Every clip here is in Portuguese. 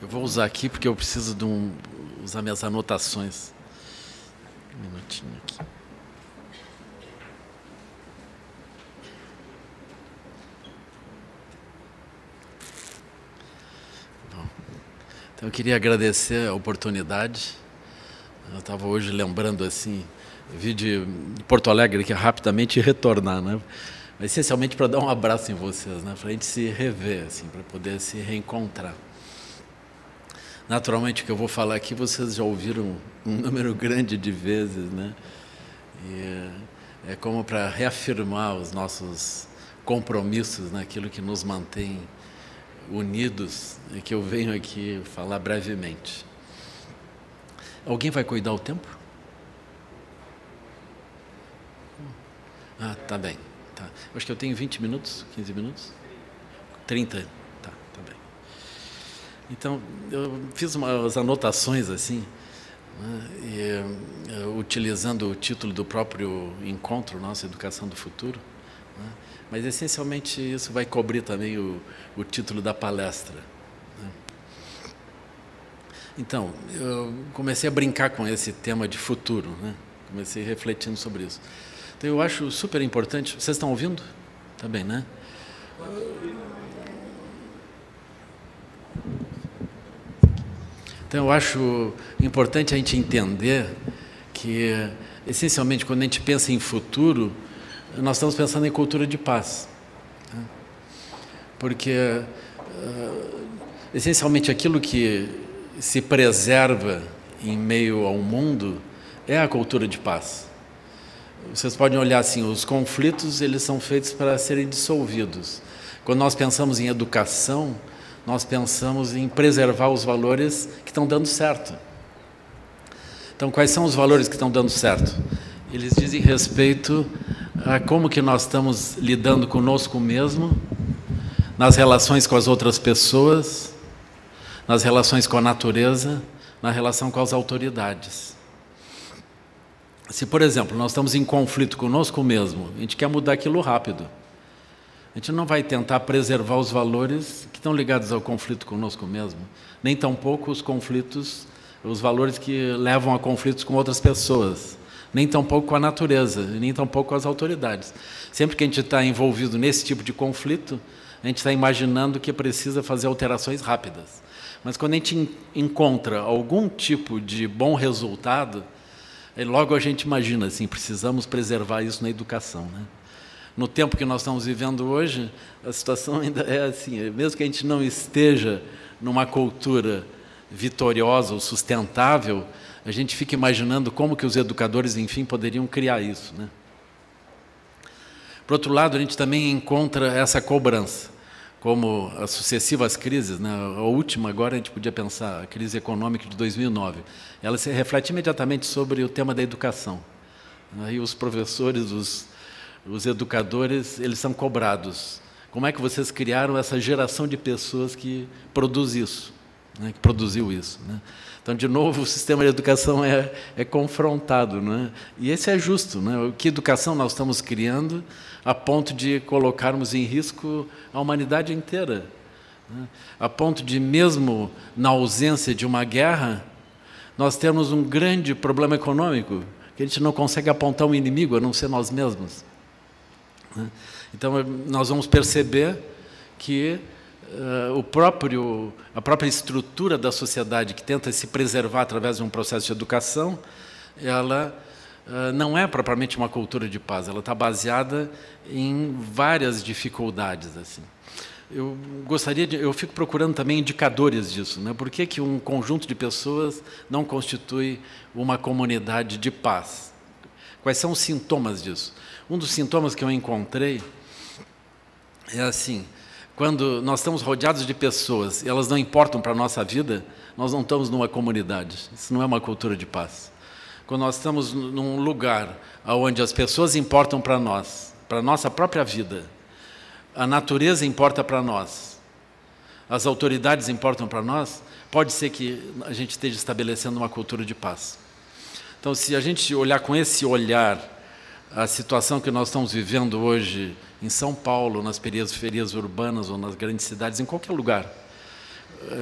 Eu vou usar aqui porque eu preciso de usar minhas anotações. Um minutinho aqui. Bom, então eu queria agradecer a oportunidade. Eu estava hoje lembrando assim, vi de Porto Alegre que rapidamente retornar, né? Mas, essencialmente para dar um abraço em vocês, né? Para a gente se rever, assim, para poder se reencontrar. Naturalmente, o que eu vou falar aqui, vocês já ouviram um número grande de vezes, né? E é como para reafirmar os nossos compromissos, naquilo que nos mantém unidos, e que eu venho aqui falar brevemente. Alguém vai cuidar o tempo? Ah, tá bem. Tá. Acho que eu tenho 20 minutos, 15 minutos? 30? Tá bem. Então, eu fiz umas anotações assim, né, utilizando o título do próprio encontro nosso, Educação do Futuro, né, mas essencialmente isso vai cobrir também o título da palestra. Né. Então, eu comecei a brincar com esse tema de futuro, né, comecei refletindo sobre isso. Então, eu acho super importante. Vocês estão ouvindo? Tá bem, né? Então, eu acho importante a gente entender que, essencialmente, quando a gente pensa em futuro, nós estamos pensando em cultura de paz. Né? Porque, essencialmente, aquilo que se preserva em meio ao mundo é a cultura de paz. Vocês podem olhar assim, os conflitos eles são feitos para serem dissolvidos. Quando nós pensamos em educação, nós pensamos em preservar os valores que estão dando certo. Então, quais são os valores que estão dando certo? Eles dizem respeito a como que nós estamos lidando conosco mesmo, nas relações com as outras pessoas, nas relações com a natureza, na relação com as autoridades. Se, por exemplo, nós estamos em conflito conosco mesmo, a gente quer mudar aquilo rápido. A gente não vai tentar preservar os valores que estão ligados ao conflito conosco mesmo, nem tampouco os conflitos, os valores que levam a conflitos com outras pessoas, nem tampouco com a natureza, nem tampouco com as autoridades. Sempre que a gente está envolvido nesse tipo de conflito, a gente está imaginando que precisa fazer alterações rápidas. Mas quando a gente encontra algum tipo de bom resultado, logo a gente imagina assim, precisamos preservar isso na educação, né? No tempo que nós estamos vivendo hoje, a situação ainda é assim, mesmo que a gente não esteja numa cultura vitoriosa ou sustentável, a gente fica imaginando como que os educadores, enfim, poderiam criar isso, né? Por outro lado, a gente também encontra essa cobrança, como as sucessivas crises, né? A última agora a gente podia pensar, a crise econômica de 2009, ela se reflete imediatamente sobre o tema da educação. Aí os professores, os educadores, eles são cobrados. Como é que vocês criaram essa geração de pessoas que produz isso, né? Que produziu isso, né? Então, de novo, o sistema de educação é confrontado, né? E esse é justo, né? Que educação nós estamos criando a ponto de colocarmos em risco a humanidade inteira, né? A ponto de, mesmo na ausência de uma guerra, nós temos um grande problema econômico, que a gente não consegue apontar um inimigo, a não ser nós mesmos. Então, nós vamos perceber que a própria estrutura da sociedade que tenta se preservar através de um processo de educação, ela não é propriamente uma cultura de paz, ela está baseada em várias dificuldades, assim. Eu fico procurando também indicadores disso, né? Por que um conjunto de pessoas não constitui uma comunidade de paz? Quais são os sintomas disso? Um dos sintomas que eu encontrei é assim, quando nós estamos rodeados de pessoas e elas não importam para a nossa vida, nós não estamos numa comunidade, isso não é uma cultura de paz. Quando nós estamos num lugar onde as pessoas importam para nós, para a nossa própria vida, a natureza importa para nós, as autoridades importam para nós, pode ser que a gente esteja estabelecendo uma cultura de paz. Então, se a gente olhar com esse olhar a situação que nós estamos vivendo hoje em São Paulo, nas periferias urbanas ou nas grandes cidades, em qualquer lugar,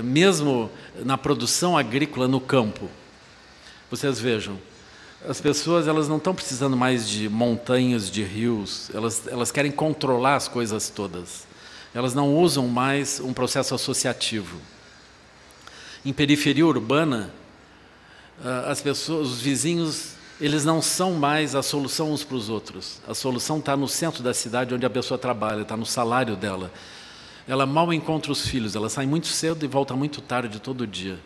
mesmo na produção agrícola no campo. Vocês vejam, as pessoas elas não estão precisando mais de montanhas, de rios, elas querem controlar as coisas todas. Elas não usam mais um processo associativo. Em periferia urbana, as pessoas, os vizinhos, eles não são mais a solução uns para os outros. A solução está no centro da cidade onde a pessoa trabalha, está no salário dela. Ela mal encontra os filhos, ela sai muito cedo e volta muito tarde todo dia.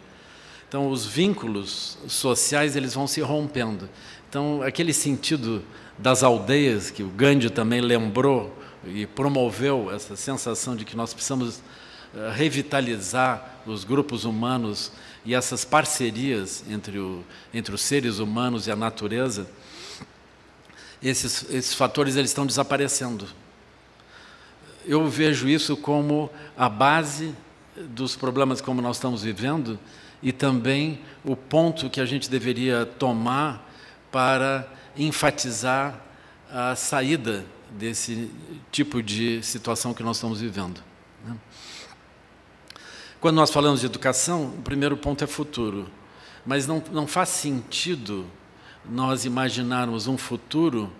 Então, os vínculos sociais eles vão se rompendo. Então, aquele sentido das aldeias, que o Gandhi também lembrou e promoveu essa sensação de que nós precisamos revitalizar os grupos humanos e essas parcerias entre os seres humanos e a natureza, esses fatores eles estão desaparecendo. Eu vejo isso como a base dos problemas como nós estamos vivendo e também o ponto que a gente deveria tomar para enfatizar a saída desse tipo de situação que nós estamos vivendo. Quando nós falamos de educação, o primeiro ponto é futuro, mas não faz sentido nós imaginarmos um futuro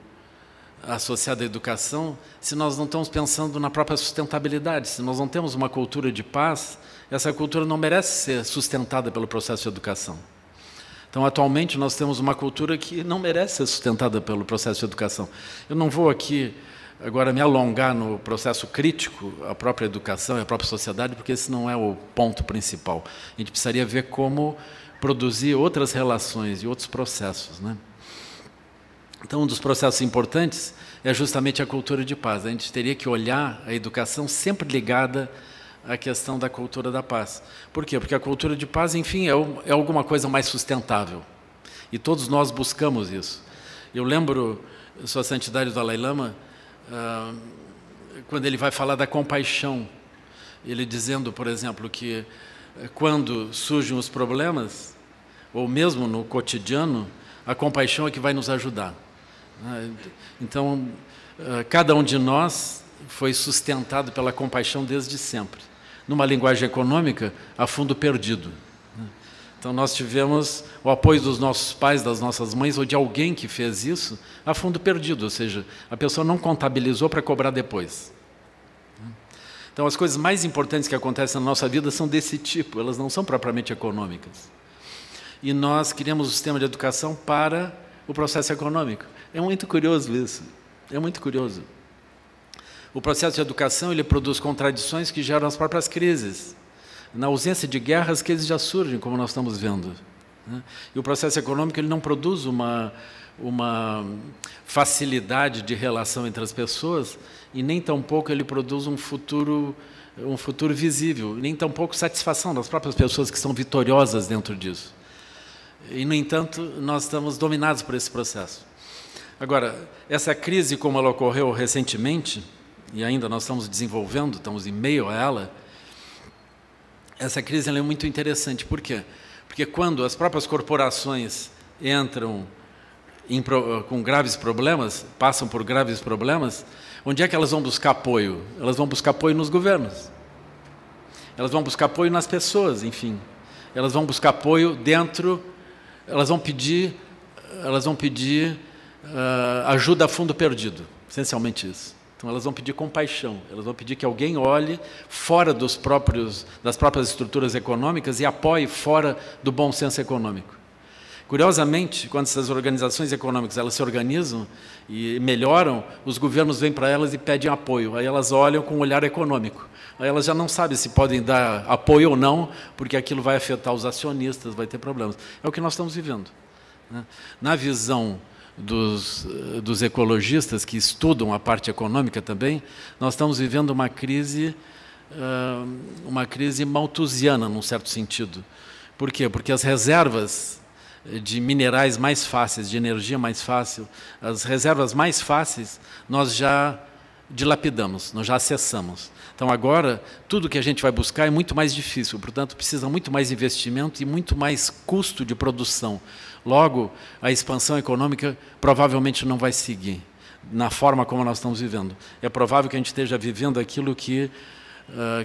associado à educação se nós não estamos pensando na própria sustentabilidade. Se nós não temos uma cultura de paz, essa cultura não merece ser sustentada pelo processo de educação. Então, atualmente, nós temos uma cultura que não merece ser sustentada pelo processo de educação. Eu não vou aqui agora me alongar no processo crítico, a própria educação e a própria sociedade, porque esse não é o ponto principal. A gente precisaria ver como produzir outras relações e outros processos, né? Então, um dos processos importantes é justamente a cultura de paz. A gente teria que olhar a educação sempre ligada à questão da cultura da paz. Por quê? Porque a cultura de paz, enfim, é alguma coisa mais sustentável. E todos nós buscamos isso. Eu lembro, Sua Santidade o Dalai Lama, quando ele vai falar da compaixão, ele dizendo, por exemplo, que quando surgem os problemas, ou mesmo no cotidiano, a compaixão é que vai nos ajudar. Então, cada um de nós foi sustentado pela compaixão desde sempre. Numa linguagem econômica, a fundo perdido. Então, nós tivemos o apoio dos nossos pais, das nossas mães, ou de alguém que fez isso, a fundo perdido, ou seja, a pessoa não contabilizou para cobrar depois. Então, as coisas mais importantes que acontecem na nossa vida são desse tipo, elas não são propriamente econômicas. E nós criamos o sistema de educação para o processo econômico. É muito curioso isso, é muito curioso. O processo de educação ele produz contradições que geram as próprias crises. Na ausência de guerras, as crises já surgem, como nós estamos vendo. E o processo econômico ele não produz uma facilidade de relação entre as pessoas e nem tampouco ele produz um futuro visível, nem tampouco satisfação das próprias pessoas que são vitoriosas dentro disso. E, no entanto, nós estamos dominados por esse processo. Agora, essa crise, como ela ocorreu recentemente, e ainda nós estamos desenvolvendo, estamos em meio a ela, essa crise ela é muito interessante. Por quê? Porque quando as próprias corporações entram com graves problemas, passam por graves problemas, onde é que elas vão buscar apoio? Elas vão buscar apoio nos governos. Elas vão buscar apoio nas pessoas, enfim. Elas vão buscar apoio dentro, elas vão pedir ajuda a fundo perdido, essencialmente isso. Então, elas vão pedir compaixão, elas vão pedir que alguém olhe fora das próprias estruturas econômicas e apoie fora do bom senso econômico. Curiosamente, quando essas organizações econômicas elas se organizam e melhoram, os governos vêm para elas e pedem apoio. Aí elas olham com um olhar econômico. Aí elas já não sabem se podem dar apoio ou não, porque aquilo vai afetar os acionistas, vai ter problemas. É o que nós estamos vivendo. Na visão dos ecologistas que estudam a parte econômica também, nós estamos vivendo uma crise malthusiana, num certo sentido. Por quê? Porque as reservas de minerais mais fáceis, de energia mais fácil, as reservas mais fáceis, nós já dilapidamos, nós já acessamos. Então, agora, tudo que a gente vai buscar é muito mais difícil, portanto, precisa muito mais investimento e muito mais custo de produção. Logo, a expansão econômica provavelmente não vai seguir na forma como nós estamos vivendo. É provável que a gente esteja vivendo aquilo que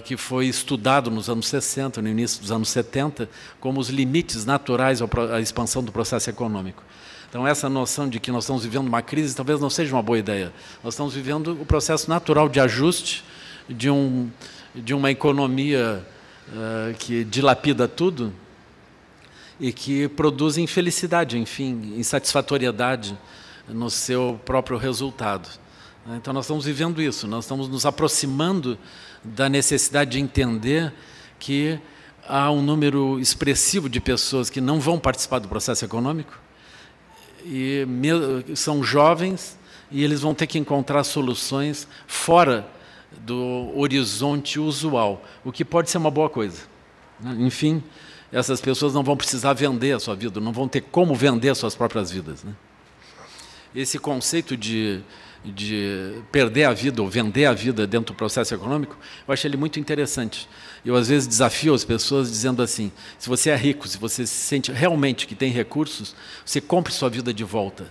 que foi estudado nos anos 60, no início dos anos 70, como os limites naturais à expansão do processo econômico. Então, essa noção de que nós estamos vivendo uma crise talvez não seja uma boa ideia. Nós estamos vivendo o processo natural de ajuste de uma economia que dilapida tudo e que produz infelicidade, enfim, insatisfatoriedade no seu próprio resultado. Então, nós estamos vivendo isso, nós estamos nos aproximando da necessidade de entender que há um número expressivo de pessoas que não vão participar do processo econômico, e são jovens, e eles vão ter que encontrar soluções fora do horizonte usual, o que pode ser uma boa coisa. Enfim, essas pessoas não vão precisar vender a sua vida, não vão ter como vender as suas próprias vidas. Esse conceito de perder a vida ou vender a vida dentro do processo econômico, eu acho ele muito interessante. Eu, às vezes, desafio as pessoas dizendo assim, se você é rico, se você se sente realmente que tem recursos, você compre sua vida de volta.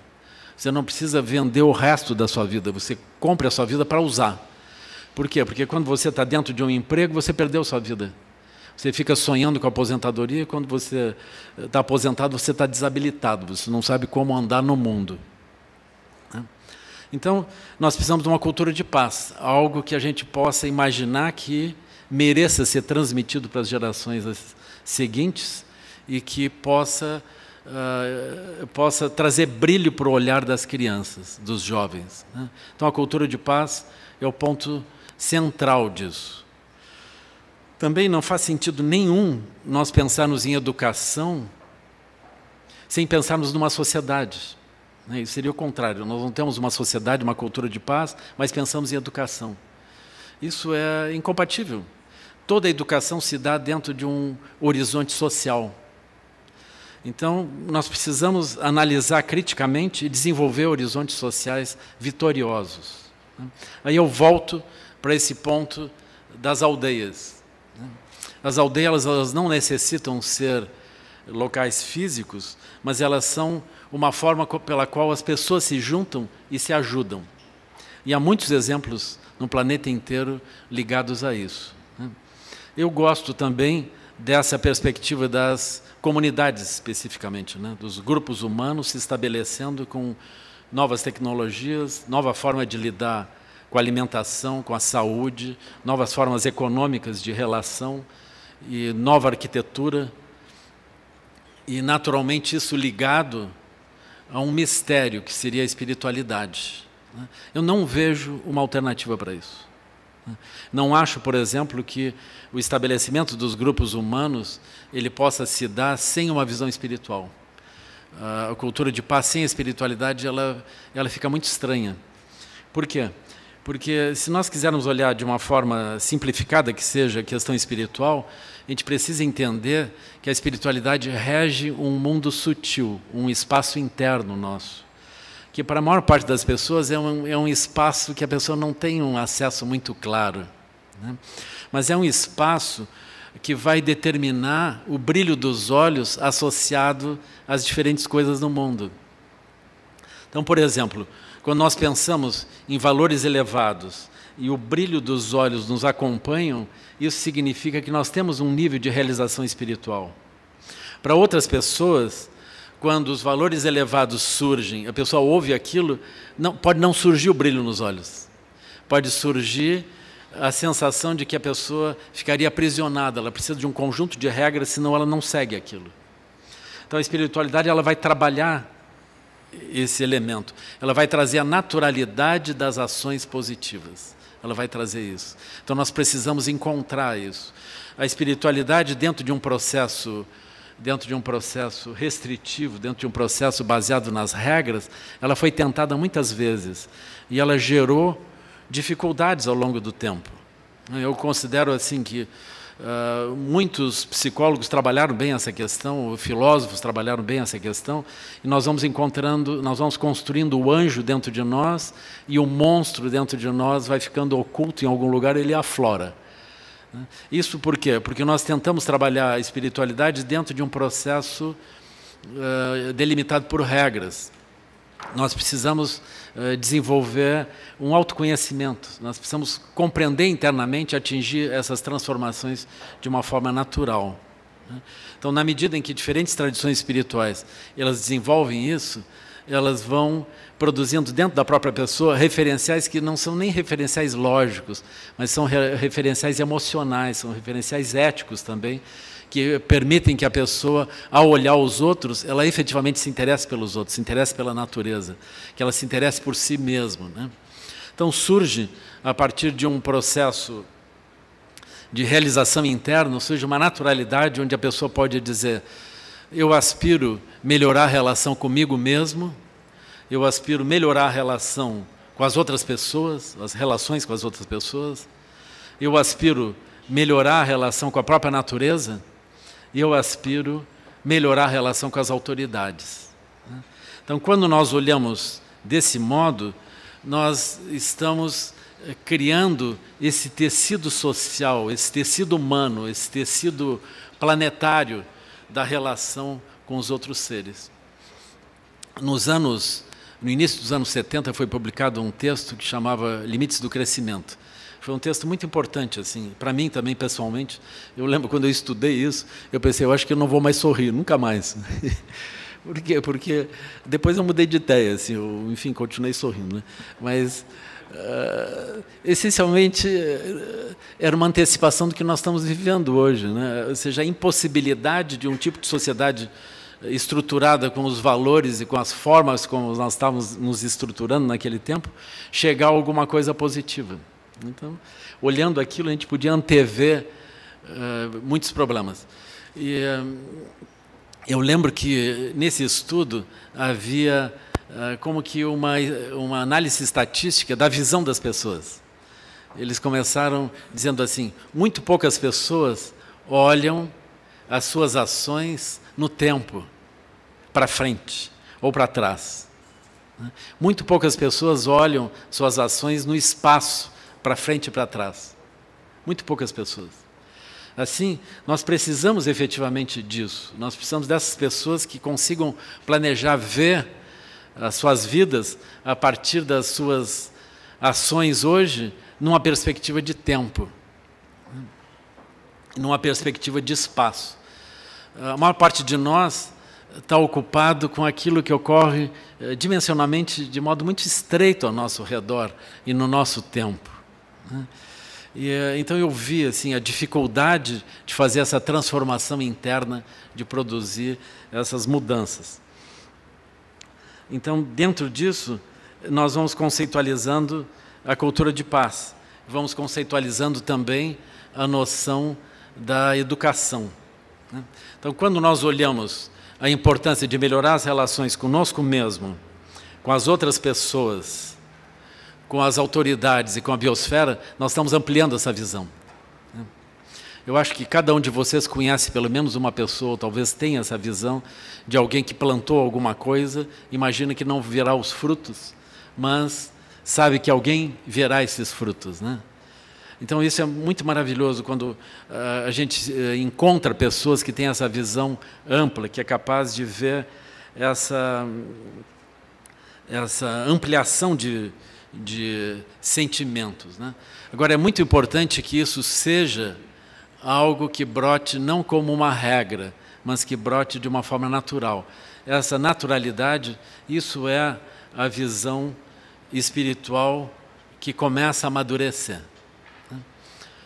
Você não precisa vender o resto da sua vida, você compre a sua vida para usar. Por quê? Porque quando você está dentro de um emprego, você perdeu sua vida. Você fica sonhando com a aposentadoria, e quando você está aposentado, você está desabilitado, você não sabe como andar no mundo. Então, nós precisamos de uma cultura de paz, algo que a gente possa imaginar que mereça ser transmitido para as gerações seguintes e que possa trazer brilho para o olhar das crianças, dos jovens. Então, a cultura de paz é o ponto central disso. Também não faz sentido nenhum nós pensarmos em educação sem pensarmos numa sociedade. Isso seria o contrário, nós não temos uma sociedade, uma cultura de paz, mas pensamos em educação. Isso é incompatível. Toda a educação se dá dentro de um horizonte social. Então, nós precisamos analisar criticamente e desenvolver horizontes sociais vitoriosos. Aí eu volto para esse ponto das aldeias. As aldeias elas não necessitam ser locais físicos, mas elas são uma forma pela qual as pessoas se juntam e se ajudam. E há muitos exemplos no planeta inteiro ligados a isso. Eu gosto também dessa perspectiva das comunidades, especificamente, dos grupos humanos se estabelecendo com novas tecnologias, nova forma de lidar com a alimentação, com a saúde, novas formas econômicas de relação e nova arquitetura. E, naturalmente, isso ligado a um mistério, que seria a espiritualidade. Eu não vejo uma alternativa para isso. Não acho, por exemplo, que o estabelecimento dos grupos humanos ele possa se dar sem uma visão espiritual. A cultura de paz sem a espiritualidade ela fica muito estranha. Por quê? Porque se nós quisermos olhar de uma forma simplificada, que seja a questão espiritual, a gente precisa entender que a espiritualidade rege um mundo sutil, um espaço interno nosso, que para a maior parte das pessoas é um espaço que a pessoa não tem um acesso muito claro, mas é um espaço que vai determinar o brilho dos olhos associado às diferentes coisas no mundo. Então, por exemplo, quando nós pensamos em valores elevados e o brilho dos olhos nos acompanham, isso significa que nós temos um nível de realização espiritual. Para outras pessoas, quando os valores elevados surgem, a pessoa ouve aquilo, pode não surgir o brilho nos olhos. Pode surgir a sensação de que a pessoa ficaria aprisionada, ela precisa de um conjunto de regras, senão ela não segue aquilo. Então a espiritualidade ela vai trabalhar esse elemento, ela vai trazer a naturalidade das ações positivas, ela vai trazer isso. Então nós precisamos encontrar isso. A espiritualidade dentro de um processo restritivo, dentro de um processo baseado nas regras, ela foi tentada muitas vezes e ela gerou dificuldades ao longo do tempo. Eu considero assim que muitos psicólogos trabalharam bem essa questão, filósofos trabalharam bem essa questão, e nós vamos construindo o anjo dentro de nós, e o monstro dentro de nós vai ficando oculto em algum lugar, ele aflora. Isso por quê? Porque nós tentamos trabalhar a espiritualidade dentro de um processo delimitado por regras. nós precisamos desenvolver um autoconhecimento, nós precisamos compreender internamente, atingir essas transformações de uma forma natural. Então, na medida em que diferentes tradições espirituais elas desenvolvem isso, elas vão produzindo dentro da própria pessoa referenciais que não são nem referenciais lógicos, mas são referenciais emocionais, são referenciais éticos também, que permitem que a pessoa, ao olhar os outros, ela efetivamente se interesse pelos outros, se interesse pela natureza, que ela se interesse por si mesma, né? Então, surge, a partir de um processo de realização interna, surge uma naturalidade onde a pessoa pode dizer: eu aspiro melhorar a relação comigo mesmo, eu aspiro melhorar a relação com as outras pessoas, as relações com as outras pessoas, eu aspiro melhorar a relação com a própria natureza, e eu aspiro melhorar a relação com as autoridades. Então, quando nós olhamos desse modo, nós estamos criando esse tecido social, esse tecido humano, esse tecido planetário da relação com os outros seres. No início dos anos 70, foi publicado um texto que chamava Limites do Crescimento. Foi um texto muito importante, assim, para mim também, pessoalmente. Eu lembro quando eu estudei isso, eu pensei, eu acho que eu não vou mais sorrir, nunca mais. Por quê? Porque depois eu mudei de ideia, assim, eu, enfim, continuei sorrindo, né? Mas, essencialmente, era uma antecipação do que nós estamos vivendo hoje, né? Ou seja, a impossibilidade de um tipo de sociedade estruturada com os valores e com as formas como nós estávamos nos estruturando naquele tempo, chegar a alguma coisa positiva. Então, olhando aquilo, a gente podia antever muitos problemas. E eu lembro que, nesse estudo, havia como que uma análise estatística da visão das pessoas. Eles começaram dizendo assim: muito poucas pessoas olham as suas ações no tempo, para frente ou para trás. Muito poucas pessoas olham suas ações no espaço, para frente e para trás. Muito poucas pessoas. Assim, nós precisamos efetivamente disso. Nós precisamos dessas pessoas que consigam planejar, ver as suas vidas a partir das suas ações hoje, numa perspectiva de tempo, numa perspectiva de espaço. A maior parte de nós está ocupado com aquilo que ocorre dimensionalmente de modo muito estreito ao nosso redor e no nosso tempo. E, então eu vi assim, a dificuldade de fazer essa transformação interna, de produzir essas mudanças. Então, dentro disso, nós vamos conceitualizando a cultura de paz, vamos conceitualizando também a noção da educação. Então, quando nós olhamos a importância de melhorar as relações conosco mesmo, com as outras pessoas, com as autoridades e com a biosfera, nós estamos ampliando essa visão. Eu acho que cada um de vocês conhece pelo menos uma pessoa, ou talvez tenha essa visão de alguém que plantou alguma coisa, imagina que não verá os frutos, mas sabe que alguém verá esses frutos, né? Então, isso é muito maravilhoso quando a gente encontra pessoas que têm essa visão ampla, que é capaz de ver essa ampliação de sentimentos, né? Agora, é muito importante que isso seja algo que brote não como uma regra, mas que brote de uma forma natural. Essa naturalidade, isso é a visão espiritual que começa a amadurecer.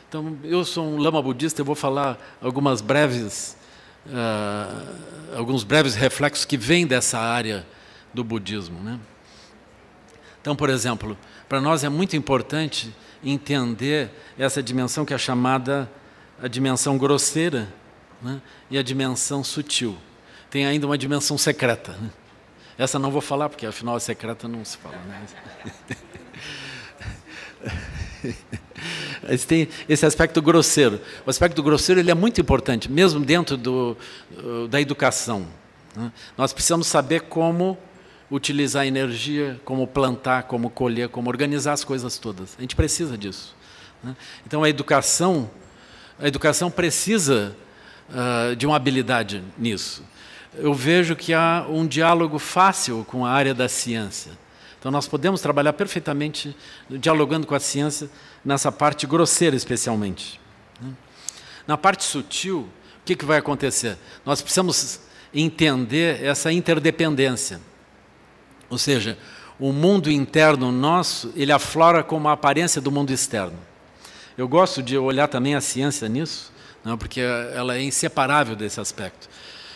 Então, eu sou um lama budista, eu vou falar alguns breves reflexos que vêm dessa área do budismo, né? Então, por exemplo, para nós é muito importante entender essa dimensão que é chamada a dimensão grosseira, né? E a dimensão sutil. Tem ainda uma dimensão secreta, né? Essa não vou falar, porque afinal a secreta não se fala, né? Mas tem esse aspecto grosseiro. O aspecto grosseiro ele é muito importante, mesmo dentro da educação, né? Nós precisamos saber como utilizar a energia, como plantar, como colher, como organizar as coisas todas. A gente precisa disso, né? Então, a educação precisa de uma habilidade nisso. eu vejo que há um diálogo fácil com a área da ciência. Então, nós podemos trabalhar perfeitamente dialogando com a ciência nessa parte grosseira, especialmente. Na parte sutil, o que vai acontecer? Nós precisamos entender essa interdependência. Ou seja, o mundo interno nosso, ele aflora como a aparência do mundo externo. Eu gosto de olhar também a ciência nisso, não, porque ela é inseparável desse aspecto.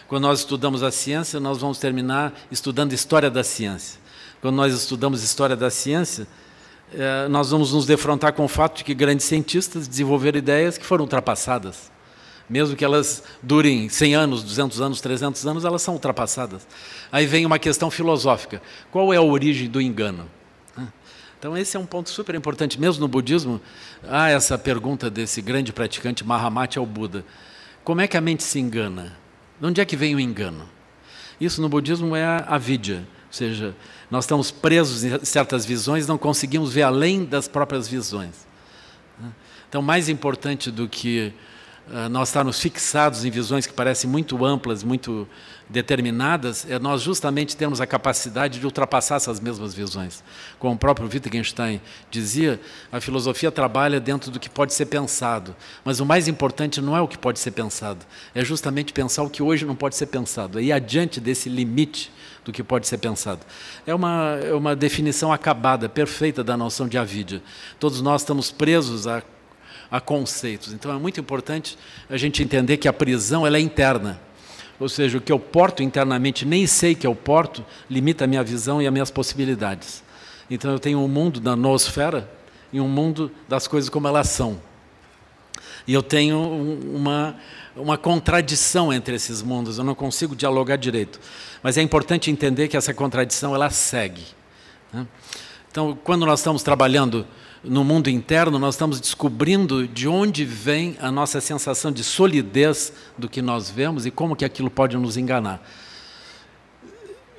Quando nós estudamos a ciência, nós vamos terminar estudando história da ciência. Quando nós estudamos história da ciência, nós vamos nos defrontar com o fato de que grandes cientistas desenvolveram ideias que foram ultrapassadas. Mesmo que elas durem 100 anos, 200 anos, 300 anos, elas são ultrapassadas. Aí vem uma questão filosófica. Qual é a origem do engano? Então, esse é um ponto super importante. Mesmo no budismo, há essa pergunta desse grande praticante Mahamati ao Buda. Como é que a mente se engana? De onde é que vem o engano? Isso no budismo é a avidya. Ou seja, nós estamos presos em certas visões, não conseguimos ver além das próprias visões. Então, mais importante do que nós estarmos fixados em visões que parecem muito amplas, muito determinadas, é nós justamente termos a capacidade de ultrapassar essas mesmas visões. Como o próprio Wittgenstein dizia, a filosofia trabalha dentro do que pode ser pensado, mas o mais importante não é o que pode ser pensado, é justamente pensar o que hoje não pode ser pensado, e adiante desse limite do que pode ser pensado. É uma definição acabada, perfeita da noção de avidya. Todos nós estamos presos a conceitos. Então, é muito importante a gente entender que a prisão ela é interna. Ou seja, o que eu porto internamente, nem sei que eu porto, limita a minha visão e as minhas possibilidades. Então, eu tenho um mundo da noosfera e um mundo das coisas como elas são. E eu tenho uma contradição entre esses mundos, eu não consigo dialogar direito. Mas é importante entender que essa contradição ela segue. Então, quando nós estamos trabalhando no mundo interno, nós estamos descobrindo de onde vem a nossa sensação de solidez do que nós vemos e como que aquilo pode nos enganar.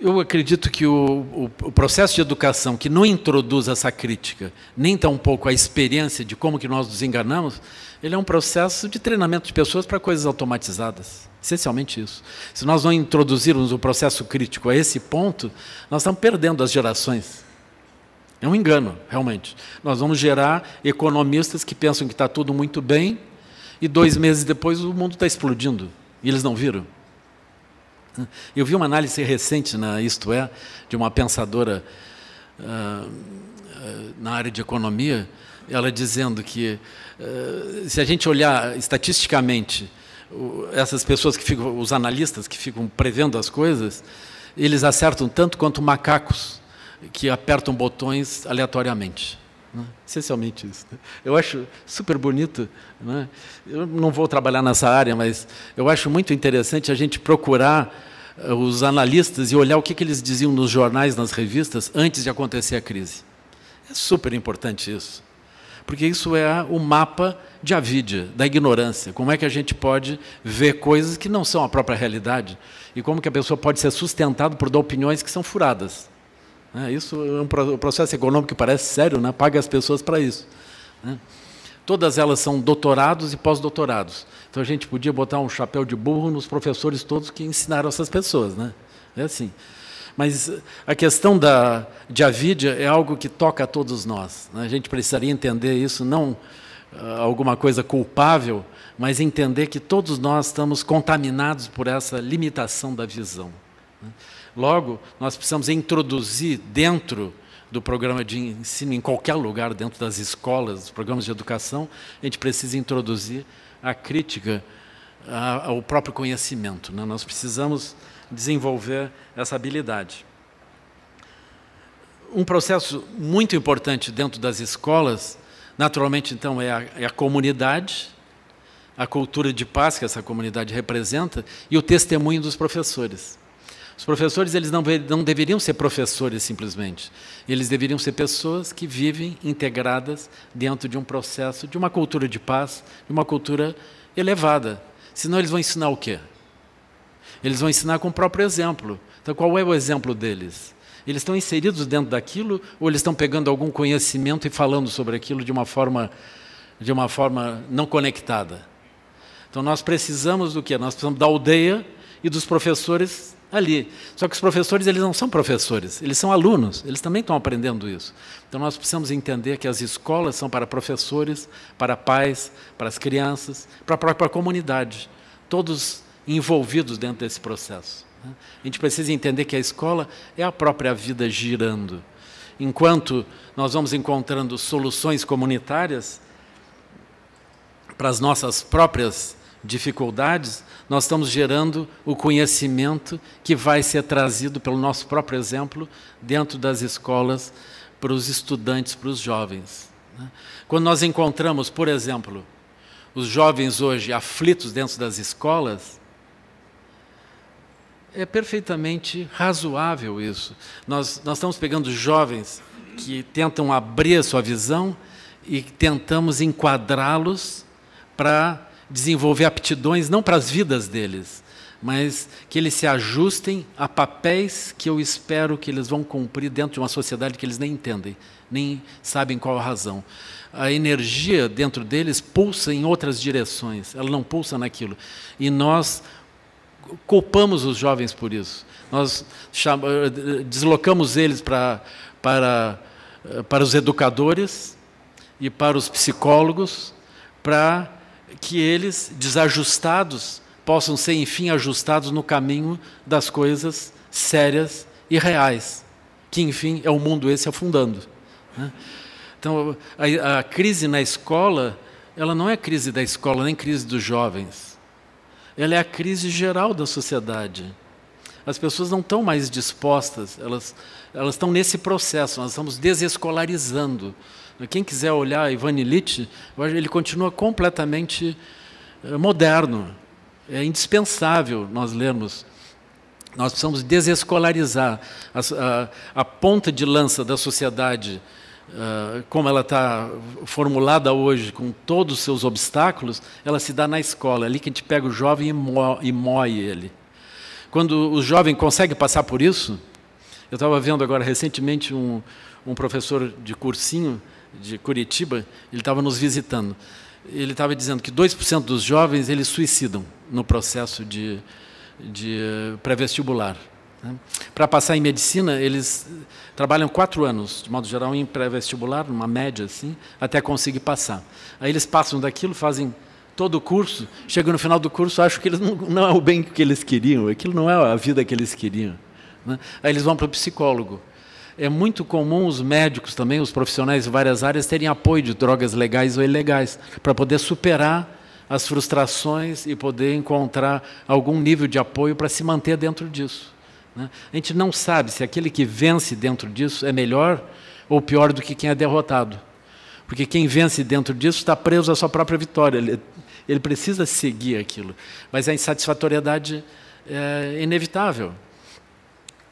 Eu acredito que o processo de educação que não introduz essa crítica, nem tampouco a experiência de como que nós nos enganamos, ele é um processo de treinamento de pessoas para coisas automatizadas. Essencialmente isso. Se nós não introduzirmos o processo crítico a esse ponto, nós estamos perdendo as gerações. É um engano, realmente. Nós vamos gerar economistas que pensam que está tudo muito bem e 2 meses depois o mundo está explodindo. E eles não viram. Eu vi uma análise recente na Isto É, de uma pensadora na área de economia, ela dizendo que se a gente olhar estatisticamente essas pessoas que ficam, os analistas que ficam prevendo as coisas, eles acertam tanto quanto macacos que apertam botões aleatoriamente. Essencialmente isso. Eu acho super bonito. Eu não vou trabalhar nessa área, mas eu acho muito interessante a gente procurar os analistas e olhar o que eles diziam nos jornais, nas revistas, antes de acontecer a crise. É super importante isso. Porque isso é o mapa de avidya, da ignorância. Como é que a gente pode ver coisas que não são a própria realidade e como que a pessoa pode ser sustentada por opiniões que são furadas. Isso é um processo econômico que parece sério, né? Paga as pessoas para isso. Todas elas são doutorados e pós-doutorados. Então, a gente podia botar um chapéu de burro nos professores todos que ensinaram essas pessoas. Né? É assim. Mas a questão de avidya é algo que toca a todos nós. Né? A gente precisaria entender isso, não alguma coisa culpável, mas entender que todos nós estamos contaminados por essa limitação da visão. Né? Logo, nós precisamos introduzir dentro do programa de ensino, em qualquer lugar, dentro das escolas, dos programas de educação, a gente precisa introduzir a crítica ao próprio conhecimento. Né? Nós precisamos desenvolver essa habilidade. Um processo muito importante dentro das escolas, naturalmente, então, é a comunidade, a cultura de paz que essa comunidade representa e o testemunho dos professores. Os professores eles não deveriam ser professores simplesmente. Eles deveriam ser pessoas que vivem integradas dentro de um processo, de uma cultura de paz, de uma cultura elevada. Senão eles vão ensinar o quê? Eles vão ensinar com o próprio exemplo. Então, qual é o exemplo deles? Eles estão inseridos dentro daquilo ou eles estão pegando algum conhecimento e falando sobre aquilo de uma forma não conectada? Então, nós precisamos do quê? Nós precisamos da aldeia e dos professores ali. Só que os professores, eles não são professores, eles são alunos, eles também estão aprendendo isso. Então nós precisamos entender que as escolas são para professores, para pais, para as crianças, para a própria comunidade, todos envolvidos dentro desse processo. A gente precisa entender que a escola é a própria vida girando. Enquanto nós vamos encontrando soluções comunitárias para as nossas próprias dificuldades, nós estamos gerando o conhecimento que vai ser trazido pelo nosso próprio exemplo dentro das escolas para os estudantes, para os jovens. Quando nós encontramos, por exemplo, os jovens hoje aflitos dentro das escolas, é perfeitamente razoável isso. Nós estamos pegando jovens que tentam abrir a sua visão e tentamos enquadrá-los para desenvolver aptidões, não para as vidas deles, mas que eles se ajustem a papéis que eu espero que eles vão cumprir dentro de uma sociedade que eles nem entendem, nem sabem qual a razão. A energia dentro deles pulsa em outras direções, ela não pulsa naquilo. E nós culpamos os jovens por isso. Nós deslocamos eles para os educadores e para os psicólogos, para que eles, desajustados, possam ser, enfim, ajustados no caminho das coisas sérias e reais, que, enfim, é o mundo esse afundando. Então, a crise na escola, ela não é crise da escola, nem crise dos jovens. Ela é a crise geral da sociedade. As pessoas não estão mais dispostas, elas estão nesse processo, nós estamos desescolarizando. Quem quiser olhar Ivan Illich, ele continua completamente moderno. É indispensável nós lermos. Nós precisamos desescolarizar. A ponta de lança da sociedade, como ela está formulada hoje, com todos os seus obstáculos, ela se dá na escola. É ali que a gente pega o jovem e moe ele. Quando o jovem consegue passar por isso, eu estava vendo agora recentemente um professor de cursinho de Curitiba, ele estava nos visitando. Ele estava dizendo que 2% dos jovens eles suicidam no processo de pré-vestibular. Para passar em medicina, eles trabalham 4 anos, de modo geral, em pré-vestibular, numa média assim, até conseguir passar. Aí eles passam daquilo, fazem todo o curso, chegam no final do curso, acham que eles não é o bem que eles queriam, aquilo não é a vida que eles queriam. Aí eles vão para o psicólogo. É muito comum os médicos também, os profissionais de várias áreas, terem apoio de drogas legais ou ilegais, para poder superar as frustrações e poder encontrar algum nível de apoio para se manter dentro disso. A gente não sabe se aquele que vence dentro disso é melhor ou pior do que quem é derrotado. Porque quem vence dentro disso está preso à sua própria vitória. Ele precisa seguir aquilo. Mas a insatisfatoriedade é inevitável.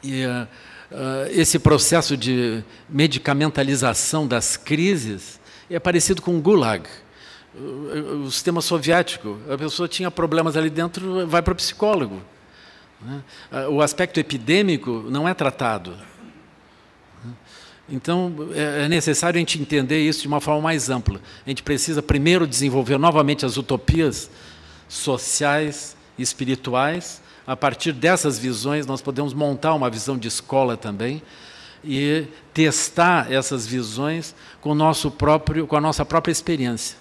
E esse processo de medicamentalização das crises é parecido com o Gulag. O sistema soviético, a pessoa tinha problemas ali dentro, vai para o psicólogo. O aspecto epidêmico não é tratado. Então, é necessário a gente entender isso de uma forma mais ampla. A gente precisa, primeiro, desenvolver novamente as utopias sociais e espirituais. A partir dessas visões, nós podemos montar uma visão de escola também e testar essas visões com a nossa própria experiência.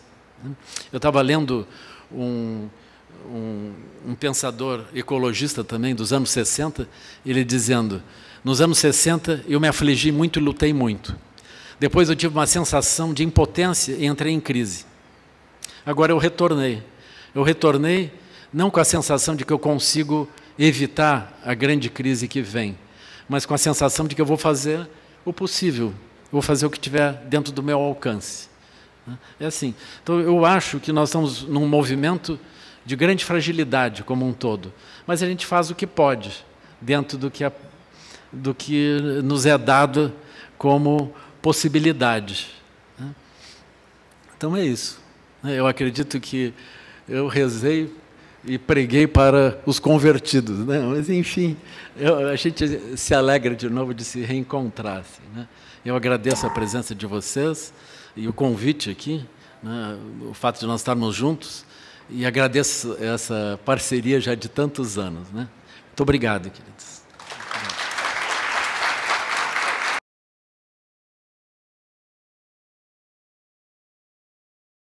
Eu estava lendo um pensador ecologista também, dos anos 60, ele dizendo: nos anos 60 eu me afligi muito e lutei muito. Depois eu tive uma sensação de impotência e entrei em crise. Agora eu retornei. Eu retornei não com a sensação de que eu consigo evitar a grande crise que vem, mas com a sensação de que eu vou fazer o possível, vou fazer o que estiver dentro do meu alcance. É assim. Então eu acho que nós estamos num movimento de grande fragilidade como um todo, mas a gente faz o que pode, dentro do que nos é dado como possibilidade. Então é isso. Eu acredito que eu rezei e preguei para os convertidos, né? Mas, enfim, a gente se alegra de novo de se reencontrar. Assim, né? Eu agradeço a presença de vocês e o convite aqui, né? O fato de nós estarmos juntos, e agradeço essa parceria já de tantos anos, né? Muito obrigado, queridos.